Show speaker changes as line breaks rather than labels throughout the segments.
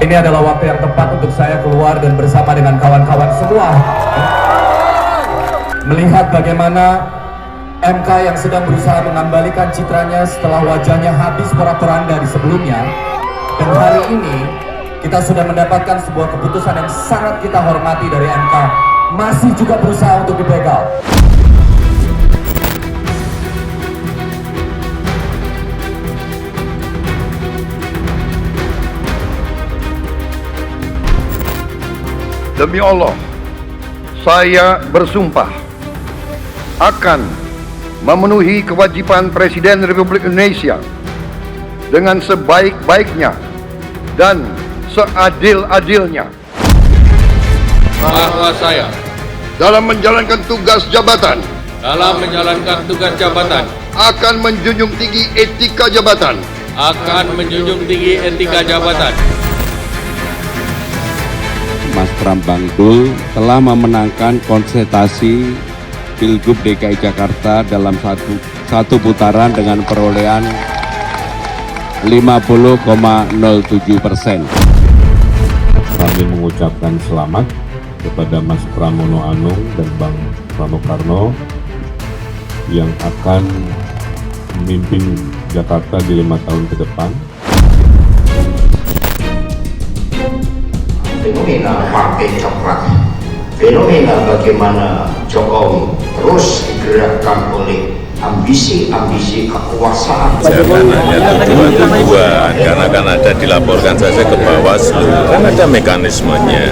ini adalah waktu yang tepat untuk saya keluar dan bersama dengan kawan-kawan semua melihat bagaimana MK yang sedang berusaha mengembalikan citranya setelah wajahnya habis porak-poranda di sebelumnya. Dan hari ini kita sudah mendapatkan sebuah keputusan yang sangat kita hormati dari MK, masih juga berusaha untuk dibegal.
Demi Allah, saya bersumpah akan memenuhi kewajiban Presiden Republik Indonesia dengan sebaik-baiknya dan seadil-adilnya.
Bahwa saya
dalam menjalankan tugas jabatan akan menjunjung tinggi etika jabatan.
Mas Pram Bangdul telah memenangkan konsentrasi Pilgub DKI Jakarta dalam satu putaran dengan perolehan 50,07%.
Kami mengucapkan selamat kepada Mas Pramono Anung dan Bang Pranokarno yang akan memimpin Jakarta di 5 tahun ke depan.
Fenomena Partai Coklat, fenomena bagaimana Jokowi terus digerakkan oleh ambisi-ambisi kekuasaan.
Jangan hanya tuduhan-tuduhan, karena kan ada dilaporkan saja ke Bawaslu, kan ada mekanismenya.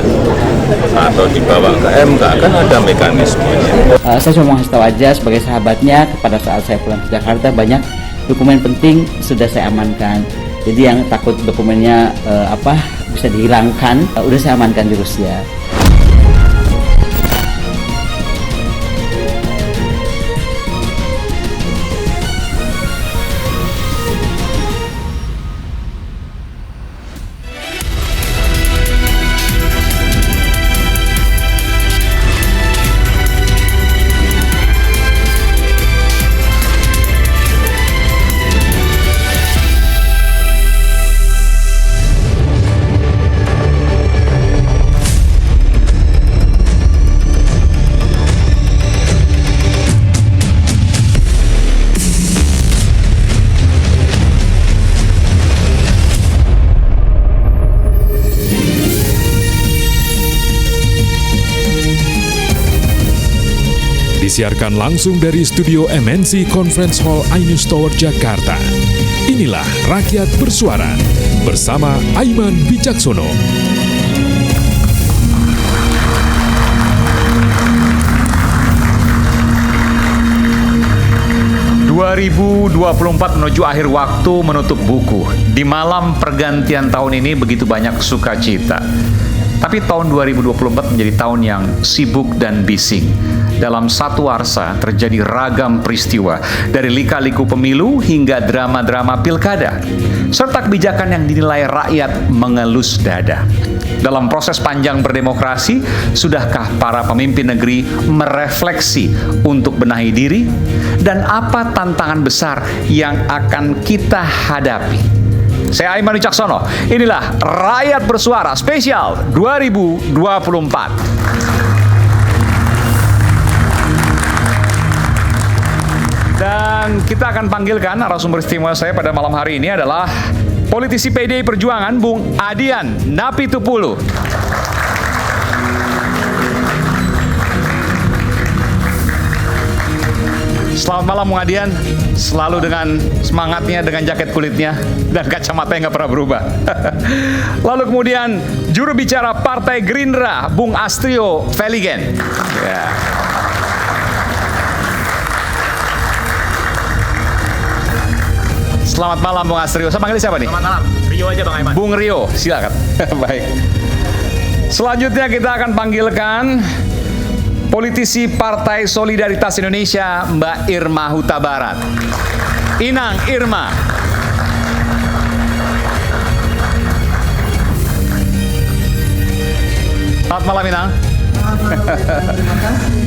Atau dibawa ke MK, kan ada mekanismenya.
Saya cuma mau tahu aja sebagai sahabatnya, pada saat saya pulang ke Jakarta banyak dokumen penting sudah saya amankan. Jadi yang takut dokumennya bisa dihilangkan, udah saya amankan di Rusia.
Disiarkan langsung dari studio MNC Conference Hall Ainus Tower Jakarta. Inilah Rakyat Bersuara bersama Aiman Wicaksono.
...2024 menuju akhir waktu menutup buku. Di malam pergantian tahun ini begitu banyak sukacita. Tapi tahun 2024 menjadi tahun yang sibuk dan bising. Dalam satu warsa terjadi ragam peristiwa, dari lika-liku pemilu hingga drama-drama pilkada, serta kebijakan yang dinilai rakyat mengelus dada. Dalam proses panjang berdemokrasi, sudahkah para pemimpin negeri merefleksi untuk benahi diri? Dan apa tantangan besar yang akan kita hadapi? Saya Aiman Wicaksono, inilah Rakyat Bersuara Spesial 2024. Dan kita akan panggilkan narasumber istimewa saya pada malam hari ini adalah politisi PDI Perjuangan Bung Adian Napitupulu. Selamat malam Bung Adian, selalu dengan semangatnya, dengan jaket kulitnya, dan kacamata yang nggak pernah berubah. Lalu kemudian juru bicara Partai Gerindra, Bung Astrio Veligen. Ya. Selamat malam Bung Astrio. Saya panggil siapa nih?
Selamat malam. Rio aja Bang Aiman.
Bung Rio, silakan. Baik. Selanjutnya kita akan panggilkan politisi Partai Solidaritas Indonesia, Mbak Irma Huta Barat. Inang Irma. Selamat malam Inang.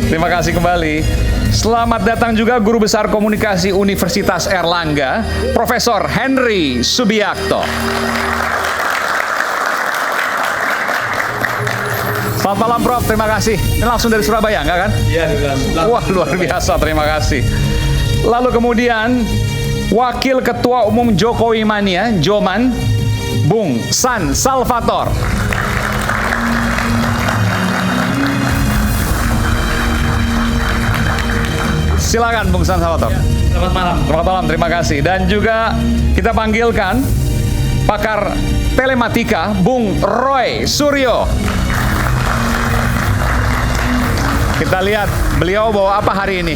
Terima kasih kembali. Selamat datang juga Guru Besar Komunikasi Universitas Erlangga, Profesor Henry Subiakto. Selamat malam Prof, terima kasih. Ini langsung dari Surabaya, enggak kan?
Iya,
Wah, luar biasa, terima kasih. Lalu kemudian Wakil Ketua Umum Jokowi Mania, Joman, Bung San Salvator. Silakan Bung San Salvator.
Selamat malam.
Selamat malam, terima kasih. Dan juga kita panggilkan pakar telematika, Bung Roy Suryo. Kita lihat beliau bawa apa hari ini.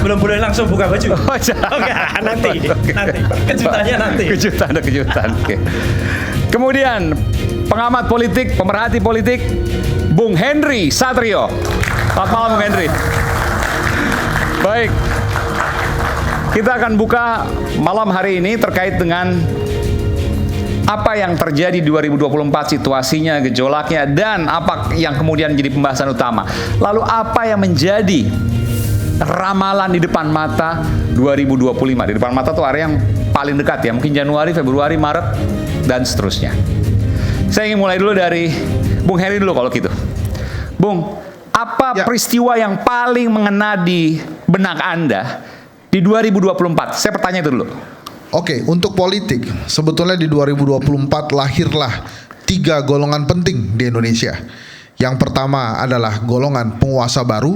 Belum boleh langsung buka baju.
Oh,
Enggak, nanti. Kejutannya nanti.
Ada kejutan. Oke. Kemudian pengamat politik, pemerhati politik, Bung Henry Satrio. Selamat malam Bung Henry. Baik. Kita akan buka malam hari ini terkait dengan apa yang terjadi 2024, situasinya, gejolaknya, dan apa yang kemudian menjadi pembahasan utama. Lalu apa yang menjadi ramalan di depan mata 2025? Di depan mata tuh area yang paling dekat ya, mungkin Januari, Februari, Maret, dan seterusnya. Saya ingin mulai dulu dari Bung Heri dulu kalau gitu. Bung, apa peristiwa yang paling mengena di benak Anda di 2024? Saya bertanya itu dulu.
Oke, untuk politik, sebetulnya di 2024 lahirlah 3 golongan penting di Indonesia. Yang pertama adalah golongan penguasa baru,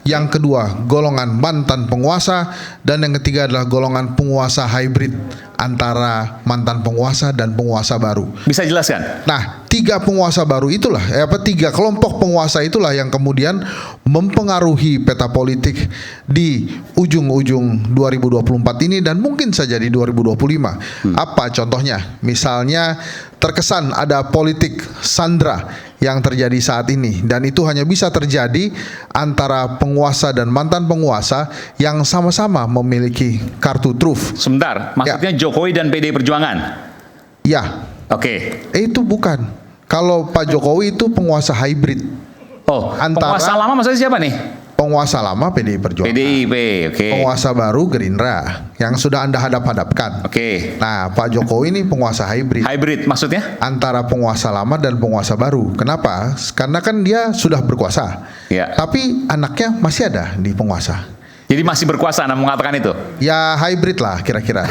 yang kedua golongan mantan penguasa, dan yang ketiga adalah golongan penguasa hybrid antara mantan penguasa dan penguasa baru.
Bisa jelaskan?
Nah, 3 penguasa baru itulah, 3 kelompok penguasa itulah yang kemudian mempengaruhi peta politik di ujung-ujung 2024 ini dan mungkin saja di 2025. Apa contohnya? Misalnya terkesan ada politik sandra yang terjadi saat ini, dan itu hanya bisa terjadi antara penguasa dan mantan penguasa yang sama-sama memiliki kartu truf.
Sebentar, maksudnya Jokowi dan PDI Perjuangan?
Ya.
Oke.
Itu bukan. Kalau Pak Jokowi itu penguasa hybrid.
Oh, penguasa lama maksudnya siapa nih?
Penguasa lama PDI Perjuangan.
PDIP, oke.
Penguasa baru Gerindra yang sudah Anda hadap-hadapkan.
Oke.
Nah, Pak Jokowi ini penguasa hybrid.
Hybrid maksudnya?
Antara penguasa lama dan penguasa baru. Kenapa? Karena kan dia sudah berkuasa.
Ya.
Tapi anaknya masih ada di penguasa.
Jadi masih berkuasa Anda mengatakan itu?
Ya hybrid lah kira-kira.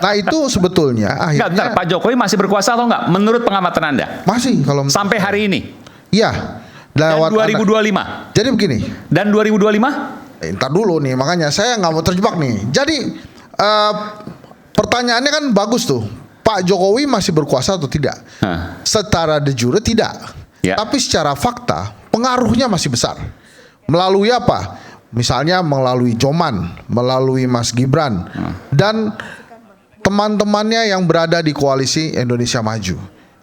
Nah itu sebetulnya akhirnya.
Enggak, Pak Jokowi masih berkuasa atau enggak? Menurut pengamatan Anda?
Masih kalau
sampai hari ini?
Iya.
Dan 2025?
Jadi begini.
Dan 2025?
Ntar dulu nih, makanya saya nggak mau terjebak nih. Jadi pertanyaannya kan bagus tuh. Pak Jokowi masih berkuasa atau tidak? Secara de jure tidak. Tapi secara fakta pengaruhnya masih besar. Melalui apa? Misalnya melalui Joman, melalui Mas Gibran, dan teman-temannya yang berada di koalisi Indonesia Maju.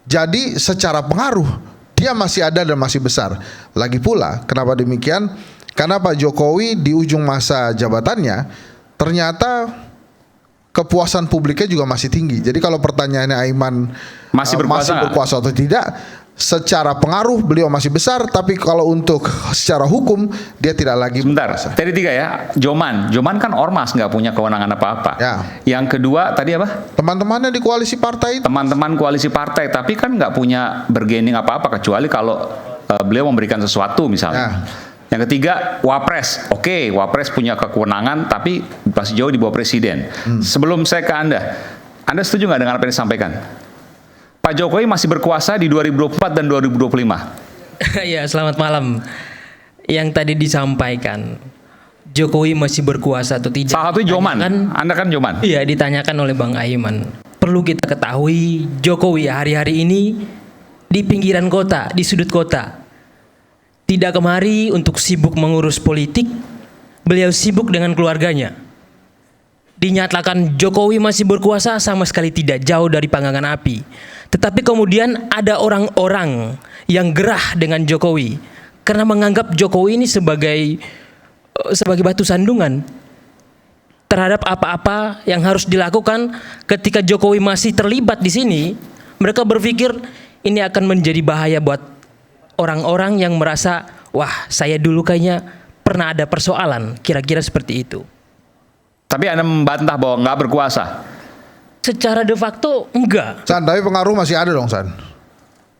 Jadi secara pengaruh dia masih ada dan masih besar. Lagi pula, kenapa demikian? Karena Pak Jokowi di ujung masa jabatannya ternyata kepuasan publiknya juga masih tinggi. Jadi kalau pertanyaannya Aiman
masih
berkuasa atau tidak, secara pengaruh beliau masih besar, tapi kalau untuk secara hukum dia tidak lagi.
Sebentar, tadi 3 ya. Joman kan ormas, nggak punya kewenangan apa-apa.
Ya.
Yang kedua tadi apa?
Teman-temannya di koalisi partai.
Teman-teman koalisi partai, tapi kan nggak punya bargaining apa-apa kecuali kalau beliau memberikan sesuatu misalnya. Yang ketiga Wapres. Oke, Wapres punya kewenangan, tapi masih jauh di bawah presiden. Sebelum saya ke Anda setuju nggak dengan apa yang disampaikan? Pak Jokowi masih berkuasa di 2024 dan 2025.
Ya, selamat malam. Yang tadi disampaikan, Jokowi masih berkuasa atau tidak?
Salah satu Joman. Anda kan Joman.
Iya, ditanyakan oleh Bang Aiman. Perlu kita ketahui, Jokowi hari-hari ini di pinggiran kota, di sudut kota. Tidak kemari untuk sibuk mengurus politik, beliau sibuk dengan keluarganya. Dinyatakan Jokowi masih berkuasa sama sekali tidak jauh dari panggangan api. Tetapi kemudian ada orang-orang yang gerah dengan Jokowi karena menganggap Jokowi ini sebagai batu sandungan terhadap apa-apa yang harus dilakukan. Ketika Jokowi masih terlibat di sini, mereka berpikir ini akan menjadi bahaya buat orang-orang yang merasa, wah, saya dulu kayaknya pernah ada persoalan, kira-kira seperti itu.
Tapi Anda membantah bahwa nggak berkuasa?
Secara de facto enggak.
San, tapi pengaruh masih ada dong, San.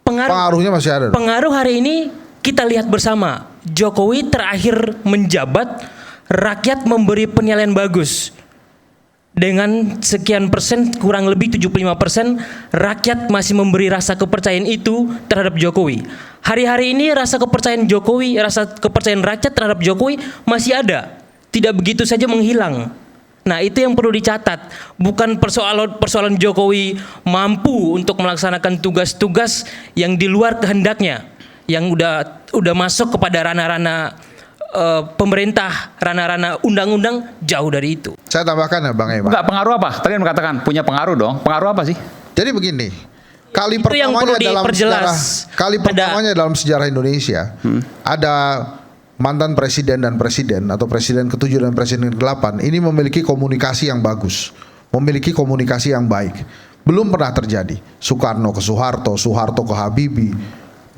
pengaruhnya masih ada.
Pengaruh hari ini kita lihat bersama. Jokowi terakhir menjabat, rakyat memberi penilaian bagus. Dengan sekian persen, kurang lebih 75%, rakyat masih memberi rasa kepercayaan itu terhadap Jokowi. Hari-hari ini rasa kepercayaan Jokowi, rasa kepercayaan rakyat terhadap Jokowi masih ada. Tidak begitu saja menghilang. Nah, itu yang perlu dicatat. Bukan persoalan Jokowi mampu untuk melaksanakan tugas-tugas yang di luar kehendaknya, yang udah masuk kepada ranah-ranah pemerintah, ranah-ranah undang-undang, jauh dari itu.
Saya tambahkan ya Bang Ema.
Enggak, pengaruh apa? Tadi yang mengatakan punya pengaruh dong. Pengaruh apa sih?
Jadi begini, kali
itu yang perlu
pertamanya dalam sejarah Indonesia ada mantan presiden dan presiden atau presiden ke-7 dan presiden ke-8 ini memiliki komunikasi yang bagus, memiliki komunikasi yang baik. Belum pernah terjadi Soekarno ke Soeharto, Soeharto ke Habibie,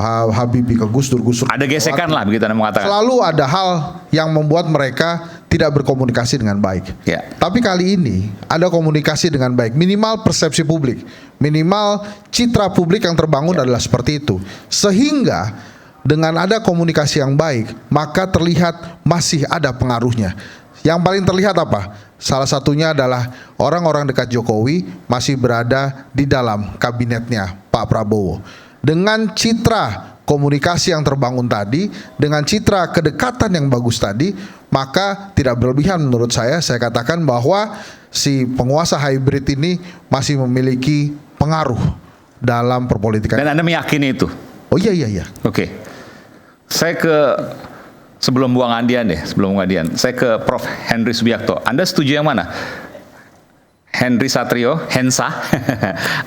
Habibie ke Gus Dur, Gus Dur.
Ada gesekan lah begitu Anda mengatakan.
Selalu ada hal yang membuat mereka tidak berkomunikasi dengan baik.
Ya.
Tapi kali ini ada komunikasi dengan baik. Minimal persepsi publik, minimal citra publik yang terbangun adalah seperti itu. Sehingga dengan ada komunikasi yang baik, maka terlihat masih ada pengaruhnya. Yang paling terlihat apa? Salah satunya adalah orang-orang dekat Jokowi masih berada di dalam kabinetnya Pak Prabowo. Dengan citra komunikasi yang terbangun tadi, dengan citra kedekatan yang bagus tadi, maka tidak berlebihan menurut saya katakan bahwa si penguasa hybrid ini masih memiliki pengaruh dalam perpolitikan.
Dan Anda meyakini itu?
Oh iya.
Oke. Saya ke sebelum Bung Adian saya ke Prof. Henry Subiakto. Anda setuju yang mana? Henry Satrio, Hensa,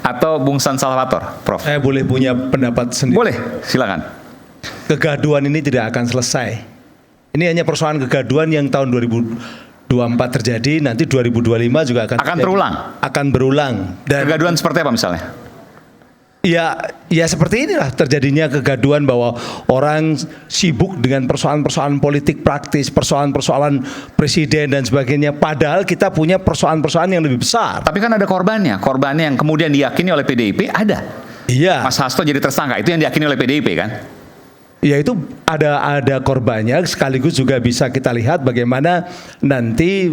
atau Bung San Salvator, Prof?
Saya boleh punya pendapat sendiri.
Boleh, silakan.
Kegaduhan ini tidak akan selesai. Ini hanya persoalan kegaduhan yang tahun 2024 terjadi, nanti 2025 juga akan
terulang.
Akan berulang. Dan
kegaduhan seperti apa misalnya?
Ya seperti inilah terjadinya kegaduhan bahwa orang sibuk dengan persoalan-persoalan politik praktis, persoalan-persoalan presiden dan sebagainya. Padahal kita punya persoalan-persoalan yang lebih besar.
Tapi kan ada korbannya yang kemudian diyakini oleh PDIP ada.
Iya.
Mas Hasto jadi tersangka, itu yang diyakini oleh PDIP kan?
Ya itu ada korbannya, sekaligus juga bisa kita lihat bagaimana nanti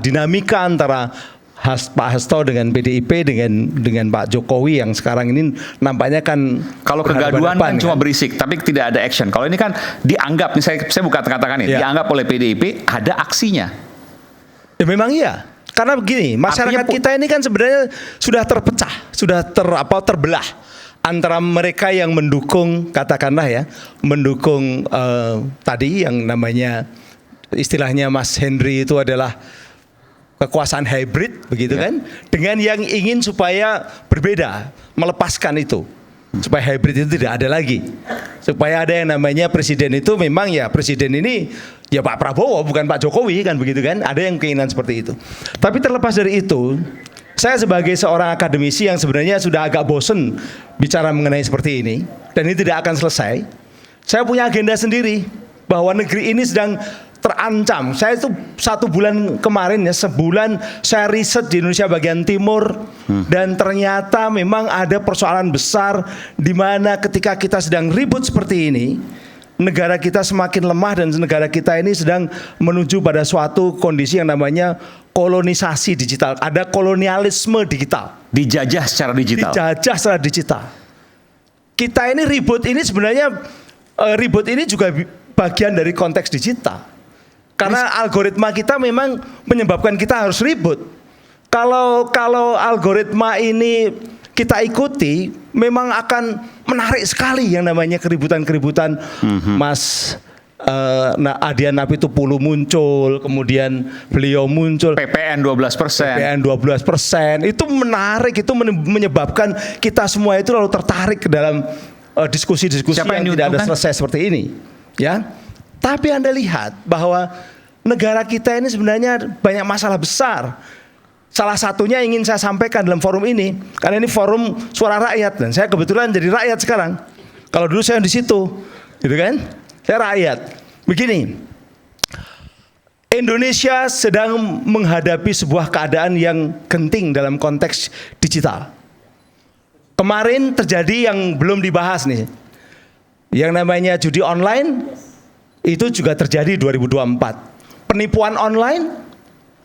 dinamika antara Pak Hasto dengan PDIP dengan Pak Jokowi yang sekarang ini nampaknya kan,
kalau kegaduhan kan cuma berisik tapi tidak ada action. Kalau ini kan dianggap, saya buka katakan ini, dianggap oleh PDIP ada aksinya.
Ya memang iya. Karena begini, masyarakat kita ini kan sebenarnya sudah terpecah, sudah terbelah antara mereka yang mendukung, katakanlah ya, mendukung tadi yang namanya istilahnya Mas Henry itu adalah kekuasaan hybrid begitu kan, dengan yang ingin supaya berbeda, melepaskan itu, supaya hybrid itu tidak ada lagi, supaya ada yang namanya presiden itu memang ya presiden ini ya Pak Prabowo bukan Pak Jokowi kan begitu kan, ada yang keinginan seperti itu. Tapi terlepas dari itu, saya sebagai seorang akademisi yang sebenarnya sudah agak bosen bicara mengenai seperti ini, dan ini tidak akan selesai, saya punya agenda sendiri bahwa negeri ini sedang terancam. Saya itu 1 bulan kemarin ya, sebulan saya riset di Indonesia bagian timur, dan ternyata memang ada persoalan besar di mana ketika kita sedang ribut seperti ini, negara kita semakin lemah dan negara kita ini sedang menuju pada suatu kondisi yang namanya kolonisasi digital. Ada kolonialisme digital.
Dijajah secara digital.
Dijajah secara digital. Kita ini ribut ini sebenarnya ribut ini juga bagian dari konteks digital. Karena algoritma kita memang menyebabkan kita harus ribut. Kalau algoritma ini kita ikuti, memang akan menarik sekali yang namanya keributan-keributan. Mas Adian Apitupulu muncul, kemudian beliau muncul.
PPN 12%.
PPN 12%. Itu menarik, itu menyebabkan kita semua itu lalu tertarik ke dalam diskusi-diskusi yang tidak ada selesai seperti ini. Ya. Tapi Anda lihat bahwa negara kita ini sebenarnya banyak masalah besar. Salah satunya ingin saya sampaikan dalam forum ini, karena ini forum suara rakyat dan saya kebetulan jadi rakyat sekarang. Kalau dulu saya di situ, gitu kan? Saya rakyat. Begini, Indonesia sedang menghadapi sebuah keadaan yang genting dalam konteks digital. Kemarin terjadi yang belum dibahas nih. Yang namanya judi online itu juga terjadi 2024. Penipuan online,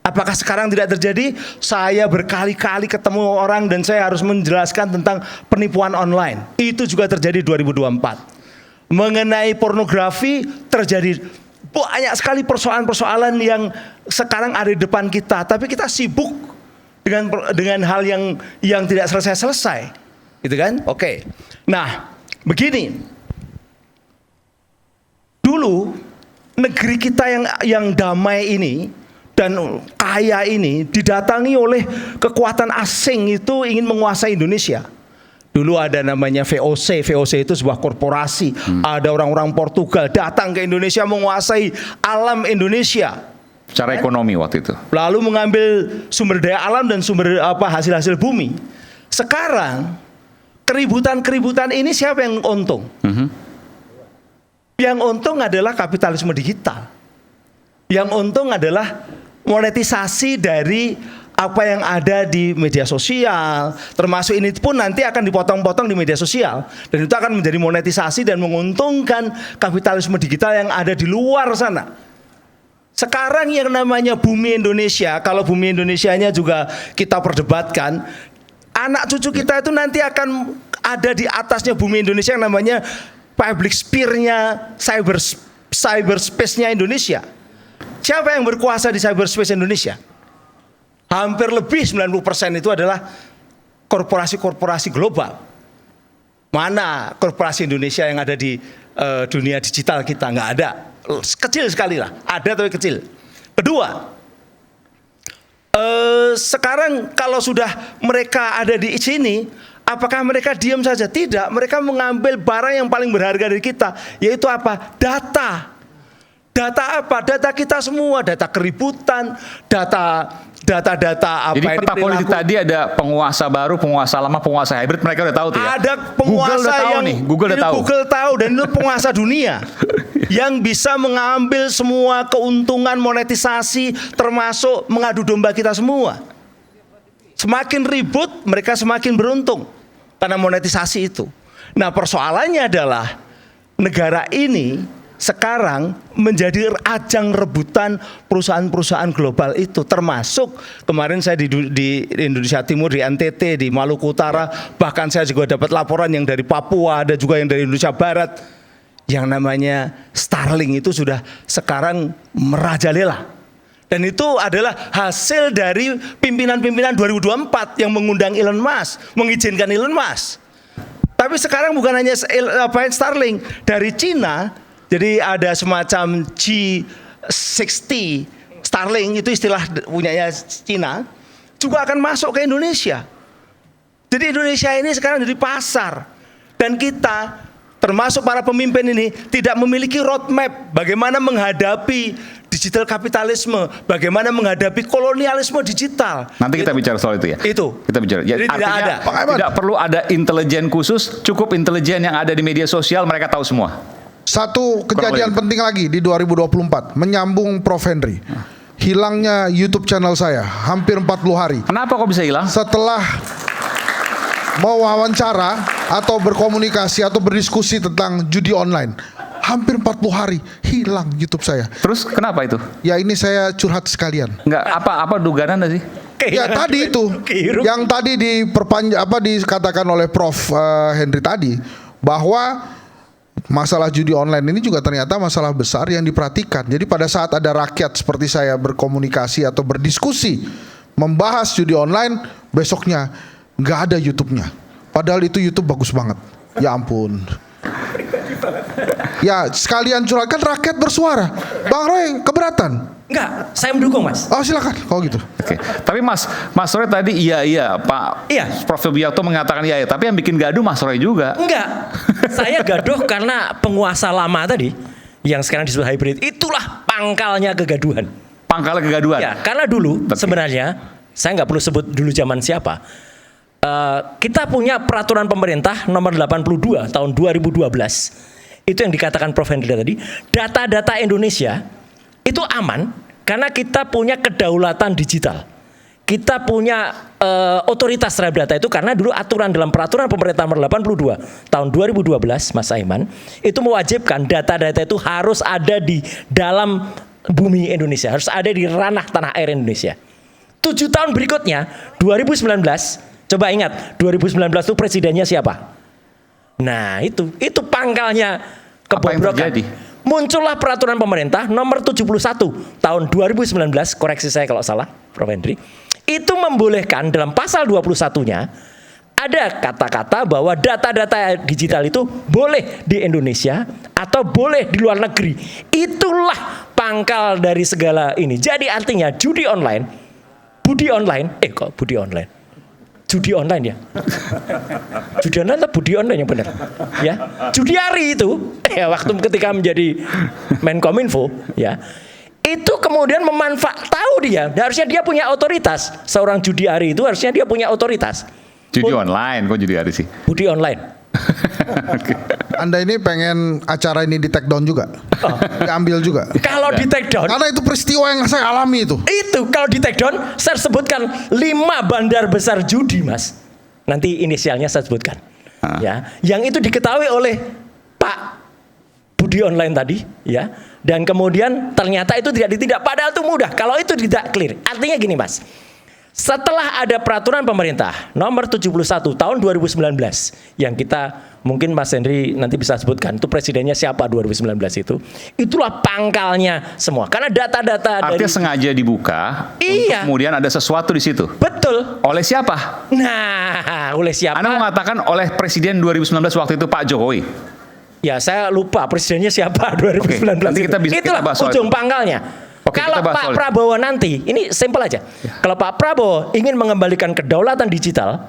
apakah sekarang tidak terjadi? Saya berkali-kali ketemu orang dan saya harus menjelaskan tentang penipuan online. Itu juga terjadi 2024. Mengenai pornografi terjadi banyak sekali persoalan-persoalan yang sekarang ada di depan kita, tapi kita sibuk dengan hal yang tidak selesai-selesai. Gitu kan? Oke. Nah, begini. Dulu negeri kita yang damai ini dan kaya ini didatangi oleh kekuatan asing itu ingin menguasai Indonesia. Dulu ada namanya VOC. VOC itu sebuah korporasi. Ada orang-orang Portugal datang ke Indonesia menguasai alam Indonesia.
Secara ekonomi waktu itu. Lalu
mengambil sumber daya alam dan sumber hasil-hasil bumi. Sekarang keributan ini siapa yang untung? Yang untung adalah kapitalisme digital. Yang untung adalah monetisasi dari apa yang ada di media sosial. Termasuk ini pun nanti akan dipotong-potong di media sosial. Dan itu akan menjadi monetisasi dan menguntungkan kapitalisme digital yang ada di luar sana. Sekarang yang namanya bumi Indonesia, kalau bumi Indonesianya juga kita perdebatkan, anak cucu kita itu nanti akan ada di atasnya bumi Indonesia yang namanya public sphere-nya, cyberspace-nya Indonesia. Siapa yang berkuasa di cyberspace Indonesia? Hampir lebih 90% itu adalah korporasi-korporasi global. Mana korporasi Indonesia yang ada di dunia digital kita? Nggak ada. Kecil sekali lah. Ada tapi kecil. Kedua, sekarang kalau sudah mereka ada di sini, apakah mereka diam saja? Tidak, mereka mengambil barang yang paling berharga dari kita, yaitu apa? Data. Data apa? Data kita semua, data keributan, data apa.
Jadi peta politik tadi ada penguasa baru, penguasa lama, penguasa hybrid, mereka udah tahu tuh ya.
Ada penguasa
Google
tahu dan itu penguasa dunia yang bisa mengambil semua keuntungan monetisasi termasuk mengadu domba kita semua. Semakin ribut, mereka semakin beruntung karena monetisasi itu. Nah, persoalannya adalah negara ini sekarang menjadi ajang rebutan perusahaan-perusahaan global itu, termasuk kemarin saya di Indonesia Timur, di NTT, di Maluku Utara, bahkan saya juga dapat laporan yang dari Papua, ada juga yang dari Indonesia Barat, yang namanya Starlink itu sudah sekarang merajalela. Dan itu adalah hasil dari pimpinan-pimpinan 2024 yang mengundang Elon Musk, mengizinkan Elon Musk. Tapi sekarang bukan hanya Starlink, dari Cina. Jadi ada semacam G60 Starlink, itu istilah punyanya Cina, juga akan masuk ke Indonesia. Jadi Indonesia ini sekarang jadi pasar. Dan kita termasuk para pemimpin ini tidak memiliki roadmap bagaimana menghadapi digital kapitalisme, bagaimana menghadapi kolonialisme digital.
Nanti kita bicara soal itu ya.
Itu.
Kita bicara. Jadi artinya tidak perlu ada intelijen khusus, cukup intelijen yang ada di media sosial, mereka tahu semua.
Satu kejadian penting lagi di 2024, menyambung Prof. Henry. Hilangnya YouTube channel saya hampir 40 hari.
Kenapa kok bisa hilang?
Setelah mewawancara atau berkomunikasi atau berdiskusi tentang judi online, hampir 40 hari hilang YouTube saya.
Terus kenapa itu?
Ya ini saya curhat sekalian.
Enggak, apa dugaannya sih?
Ya tadi itu, yang tadi dikatakan oleh Prof. Henry tadi, bahwa masalah judi online ini juga ternyata masalah besar yang diperhatikan. Jadi pada saat ada rakyat seperti saya berkomunikasi atau berdiskusi membahas judi online, besoknya nggak ada YouTube-nya. Padahal itu YouTube bagus banget. Ya ampun. Ya sekalian curhatkan, rakyat bersuara. Bang Roy keberatan?
Enggak, saya mendukung Mas.
Oh silakan, kalau gitu.
Oke. Tapi Mas Roy tadi iya Pak.
Iya.
Prof. Subiakto mengatakan iya. Tapi yang bikin gaduh Mas Roy juga.
Enggak. Saya gaduh karena penguasa lama tadi yang sekarang disebut hybrid, itulah pangkalnya kegaduhan.
Pangkalnya kegaduhan.
Ya, karena dulu sebenarnya saya nggak perlu sebut dulu zaman siapa. Kita punya peraturan pemerintah nomor 82 tahun 2012. Itu yang dikatakan Prof. Henry tadi, data-data Indonesia itu aman karena kita punya kedaulatan digital. kita punya otoritas terhadap data itu karena dulu aturan dalam peraturan pemerintah nomor 82 tahun 2012 Mas Aiman itu mewajibkan data-data itu harus ada di dalam bumi Indonesia, harus ada di ranah tanah air Indonesia. 7 tahun berikutnya 2019, coba ingat 2019 itu presidennya siapa? Nah itu pangkalnya kebobrokan. Muncullah peraturan pemerintah nomor 71 tahun 2019, koreksi saya kalau salah Prof. Henry, itu membolehkan dalam pasal 21-nya ada kata-kata bahwa data-data digital itu boleh di Indonesia atau boleh di luar negeri. Itulah pangkal dari segala ini. Jadi artinya judi online, budi online, judi online ya. Judi online atau budi online yang benar? Ya. Judiari itu waktu ketika menjadi Menkominfo ya. Itu kemudian tahu dia, harusnya dia punya otoritas. Seorang judiari itu harusnya dia punya otoritas.
Judi online, kok judiari sih?
Budi online.
Anda ini pengen acara ini di take down juga? Diambil juga?
Kalau di take down,
karena itu peristiwa yang saya alami itu.
Itu kalau di take down, saya sebutkan 5 bandar besar judi, Mas. Nanti inisialnya saya sebutkan. Ya, yang itu diketahui oleh Pak Budi online tadi, ya. Dan kemudian ternyata itu tidak ditindak. Padahal itu mudah. Kalau itu tidak clear, artinya gini, Mas. Setelah ada peraturan pemerintah nomor 71 tahun 2019 yang kita mungkin Mas Henry nanti bisa sebutkan itu presidennya siapa 2019 itu, itulah pangkalnya semua karena data-data
artinya sengaja dibuka.
Iya.
Kemudian ada sesuatu di situ.
Betul.
Oleh siapa?
Nah, oleh siapa?
Anda mengatakan oleh presiden 2019 waktu itu Pak Jokowi.
Ya saya lupa presidennya siapa 2019.
Oke, nanti
itulah
kita bahas
ujung pangkalnya. Kalau Pak Prabowo nanti, ini simpel aja. Kalau Pak Prabowo ingin mengembalikan kedaulatan digital,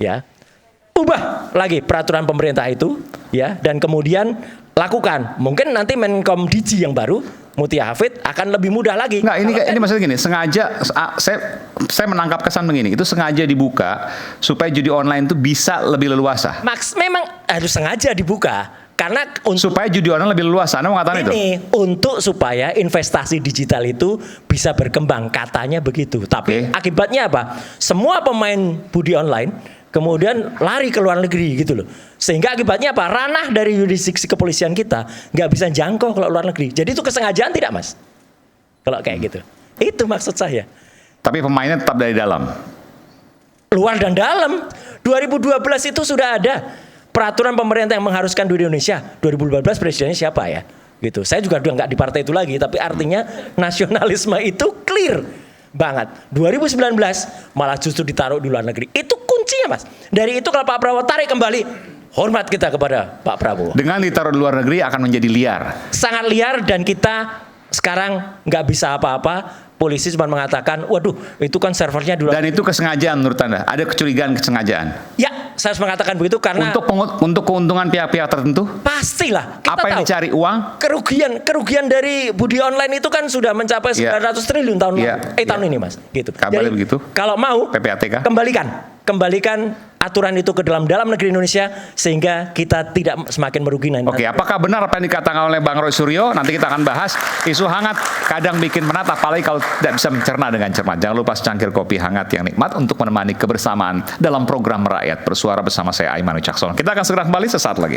ya, ubah lagi peraturan pemerintah itu, ya, dan kemudian lakukan. Mungkin nanti Menkom Digi yang baru, Mutia Hafid akan lebih mudah lagi.
Nggak, ini maksudnya gini, sengaja saya menangkap kesan begini, itu sengaja dibuka supaya judi online itu bisa lebih leluasa.
Memang harus sengaja dibuka. Karena
supaya judi online lebih luas, Anda mengatakan itu?
Untuk supaya investasi digital itu bisa berkembang, katanya begitu. Tapi akibatnya apa? Semua pemain budi online kemudian lari ke luar negeri gitu loh. Sehingga akibatnya apa? Ranah dari yurisdiksi kepolisian kita nggak bisa jangkau ke luar negeri. Jadi itu kesengajaan tidak, Mas? Kalau kayak gitu. Itu maksud saya.
Tapi pemainnya tetap dari dalam.
Luar dan dalam. 2012 itu sudah ada peraturan pemerintah yang mengharuskan di Indonesia. 2012 presidennya siapa ya? Gitu. Saya juga udah nggak di partai itu lagi, tapi artinya nasionalisme itu clear banget. 2019 malah justru ditaruh di luar negeri. Itu kuncinya, Mas. Dari itu kalau Pak Prabowo tarik kembali, hormat kita kepada Pak Prabowo.
Dengan ditaruh di luar negeri akan menjadi liar.
Sangat liar dan kita sekarang nggak bisa apa-apa. Polisi cuma mengatakan, waduh, itu kan servernya dulu.
Dan itu kesengajaan menurut Anda? Ada kecurigaan kesengajaan?
Ya, saya harus mengatakan begitu karena
untuk keuntungan pihak-pihak tertentu?
Pastilah. Kita
apa yang
tahu,
dicari uang?
Kerugian dari budi online itu kan sudah mencapai 900 triliun tahun tahun ini, Mas. Gitu.
Kabarnya begitu.
Kalau mau,
PPATK
kembalikan aturan itu ke dalam negeri Indonesia sehingga kita tidak semakin merugi.
Oke, apakah benar apa yang dikatakan oleh Bang Roy Suryo? Nanti kita akan bahas. Isu hangat kadang bikin penat, apalagi kalau tidak bisa mencerna dengan cermat. Jangan lupa secangkir kopi hangat yang nikmat untuk menemani kebersamaan dalam program Rakyat Bersuara bersama saya Aiman Wicaksono. Kita akan segera kembali sesaat lagi.